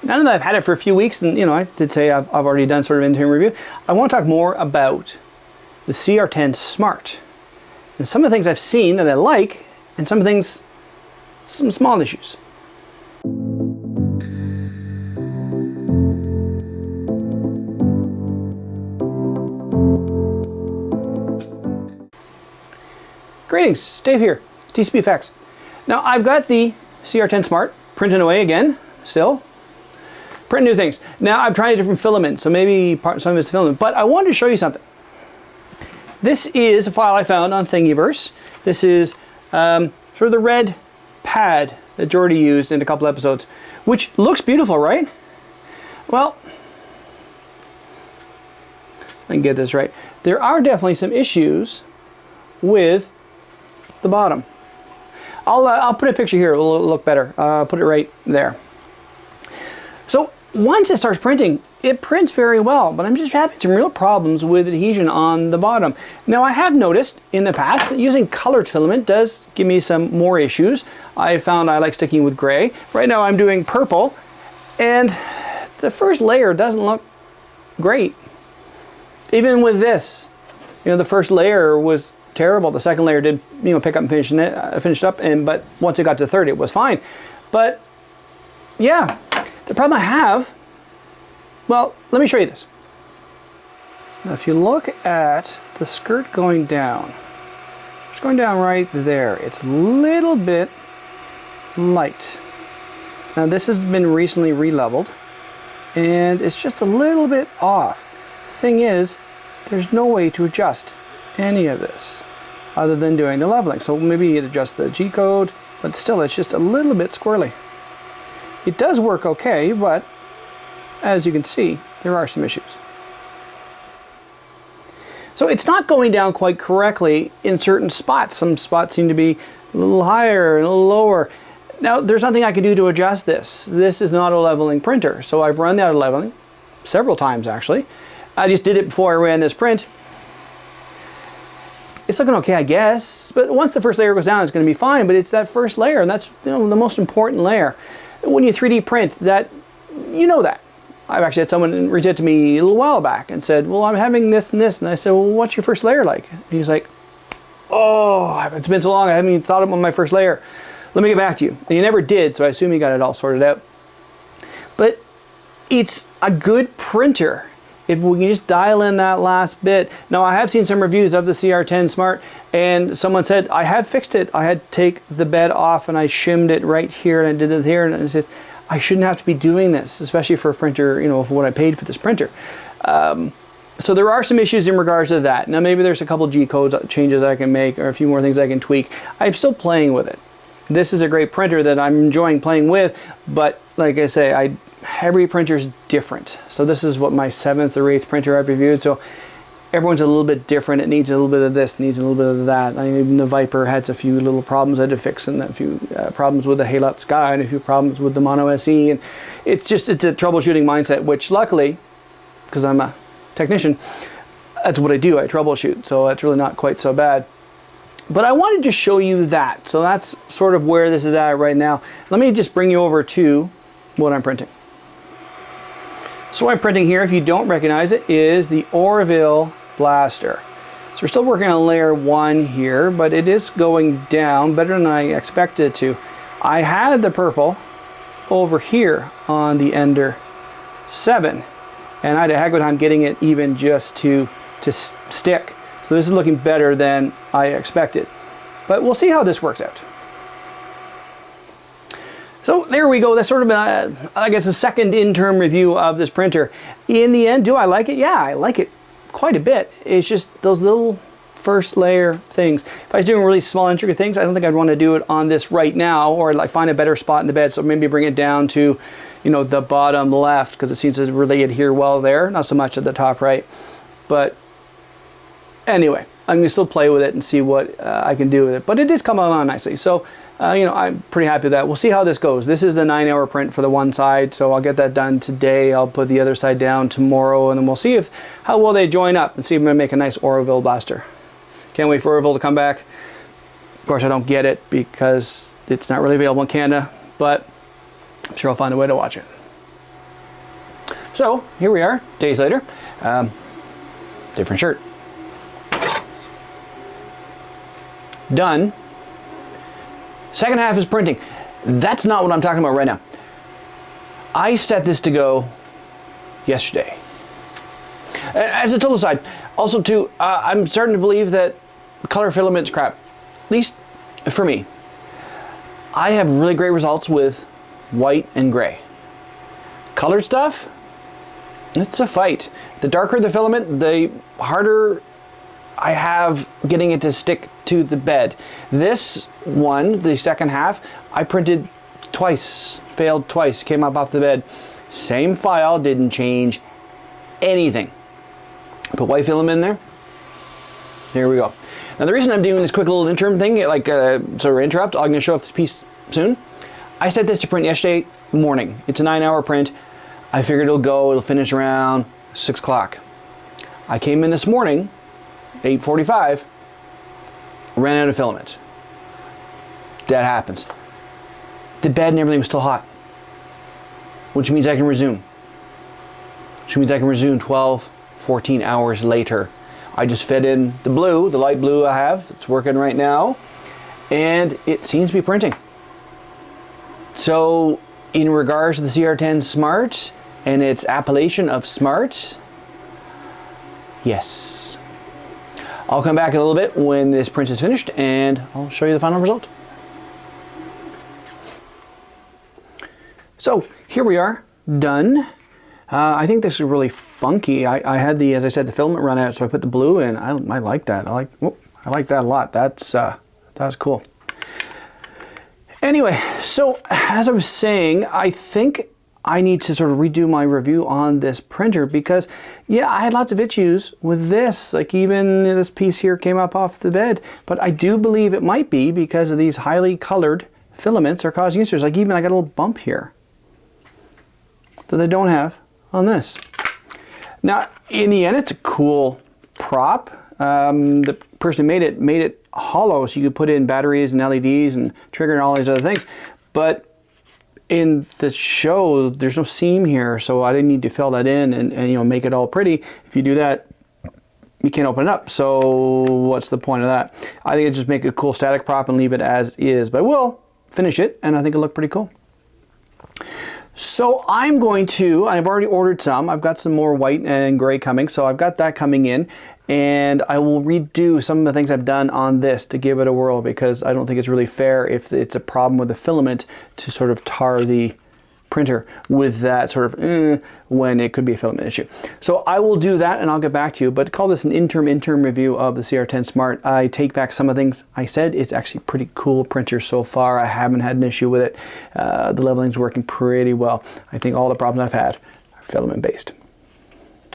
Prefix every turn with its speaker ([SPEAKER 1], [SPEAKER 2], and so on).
[SPEAKER 1] now that I've had it for a few weeks, and you know, I did say I've already done sort of interim review, I want to talk more about the CR10 Smart and some of the things I've seen that I like, and some things, some small issues. Greetings, Dave here, TCP Effects. Now I've got the CR10 Smart printing away again, still. Print new things. Now I've tried a different filament, so maybe some of it's filament, but I wanted to show you something. This is a file I found on Thingiverse. This is sort of the red pad that Jordy used in a couple episodes, which looks beautiful, right? Well, I can get this right. There are definitely some issues with the bottom. I'll put a picture here, it'll look better. Put it right there. So once it starts printing, it prints very well, but I'm just having some real problems with adhesion on the bottom. Now I have noticed in the past that using colored filament does give me some more issues. I found I like sticking with gray. Right now I'm doing purple, and the first layer doesn't look great. Even with this, you know, the first layer was terrible. The second layer did, you know, pick up and finish up, but once it got to the third, it was fine. But yeah, the problem I have, well, let me show you this. Now, if you look at the skirt going down, it's going down right there. It's a little bit light. Now this has been recently re-leveled, and it's just a little bit off. Thing is, there's no way to adjust any of this other than doing the leveling. So maybe you'd adjust the G code, but still it's just a little bit squirrely. It does work okay, but as you can see, there are some issues. So it's not going down quite correctly in certain spots. Some spots seem to be a little higher and a little lower. Now there's nothing I can do to adjust this. This is an auto leveling printer, so I've run the auto leveling several times actually. I just did it before I ran this print. It's looking okay, I guess, but once the first layer goes down, it's going to be fine, but it's that first layer, and that's, you know, the most important layer. When you 3D print, that, you know that. I've actually had someone reach out to me a little while back and said, well, I'm having this and this, and I said, well, what's your first layer like? And he was like, oh, it's been so long, I haven't even thought about my first layer. Let me get back to you. And he never did, so I assume he got it all sorted out. But it's a good printer if we can just dial in that last bit. Now I have seen some reviews of the CR10 Smart, and someone said, I have fixed it. I had to take the bed off and I shimmed it right here and I did it here, and I said, I shouldn't have to be doing this, especially for a printer, you know, for what I paid for this printer. So there are some issues in regards to that. Now maybe there's a couple G codes changes I can make, or a few more things I can tweak. I'm still playing with it. This is a great printer that I'm enjoying playing with, but like I say, every printer is different. So this is what my 7th or 8th printer I've reviewed. So everyone's a little bit different. It needs a little bit of this, needs a little bit of that. Even the Viper had a few little problems I had to fix, and a few problems with the Halot Sky, and a few problems with the Mono SE. And it's a troubleshooting mindset, which luckily, because I'm a technician, that's what I do. I troubleshoot. So it's really not quite so bad. But I wanted to show you that. So that's sort of where this is at right now. Let me just bring you over to what I'm printing. So what I'm printing here, if you don't recognize it, is the Orville Blaster. So we're still working on layer 1 here, but it is going down better than I expected it to. I had the purple over here on the Ender 7, and I had a heck of a time getting it even just to stick. So this is looking better than I expected. But we'll see how this works out. So there we go. That's sort of, I guess, a second interim review of this printer. In the end, do I like it? Yeah, I like it quite a bit. It's just those little first layer things. If I was doing really small intricate things, I don't think I'd want to do it on this right now, or like find a better spot in the bed. So maybe bring it down to, you know, the bottom left, because it seems to really adhere well there. Not so much at the top right. But anyway, I'm going to still play with it and see what I can do with it. But it is coming along nicely. So, you know, I'm pretty happy with that. We'll see how this goes. This is a 9-hour print for the one side, so I'll get that done today. I'll put the other side down tomorrow, and then we'll see how well they join up and see if I'm going to make a nice Orville blaster. Can't wait for Orville to come back. Of course, I don't get it because it's not really available in Canada, but I'm sure I'll find a way to watch it. So here we are, days later. Different shirt. Done. Second half is printing. That's not what I'm talking about right now. I set this to go yesterday. As a total aside, also too, I'm starting to believe that color filament's crap. At least for me. I have really great results with white and gray. Colored stuff, it's a fight. The darker the filament, the harder I have getting it to stick to the bed. This one, the second half, I printed twice, failed twice, came up off the bed. Same file, didn't change anything. Put white film in there. Here we go. Now the reason I'm doing this quick little interim thing, like sort of interrupt, I'm going to show off this piece soon. I set this to print yesterday morning. It's a 9-hour print. I figured it'll finish around 6 o'clock. I came in this morning, 8:45, ran out of filament. That happens. The bed and everything was still hot, which means I can resume. Which means I can resume 12, 14 hours later. I just fed in the blue, the light blue I have. It's working right now, and it seems to be printing. So in regards to the CR10 Smart and its appellation of smart, yes. I'll come back in a little bit when this print is finished and I'll show you the final result. So here we are, done. I think this is really funky. I had the, as I said, the filament run out, so I put the blue in. I like that. I like that a lot. That's cool. Anyway, so as I was saying, I think I need to sort of redo my review on this printer because, yeah, I had lots of issues with this. Like even this piece here came up off the bed, but I do believe it might be because of these highly colored filaments are causing issues. Like even I got a little bump here that I don't have on this. Now, in the end, it's a cool prop. The person who made it hollow so you could put in batteries and LEDs and trigger and all these other things. But in the show, there's no seam here, so I didn't need to fill that in and you know, make it all pretty. If you do that, you can't open it up. So what's the point of that? I think it's just make a cool static prop and leave it as is. But I will finish it, and I think it'll look pretty cool. So I'm going to, I've already ordered some. I've got some more white and gray coming, so I've got that coming in. And I will redo some of the things I've done on this to give it a whirl because I don't think it's really fair if it's a problem with the filament to sort of tar the printer with that sort of when it could be a filament issue. So I will do that and I'll get back to you, but call this an interim review of the CR10 Smart. I take back some of the things I said. It's actually a pretty cool printer so far. I haven't had an issue with it. The leveling's working pretty well. I think all the problems I've had are filament based.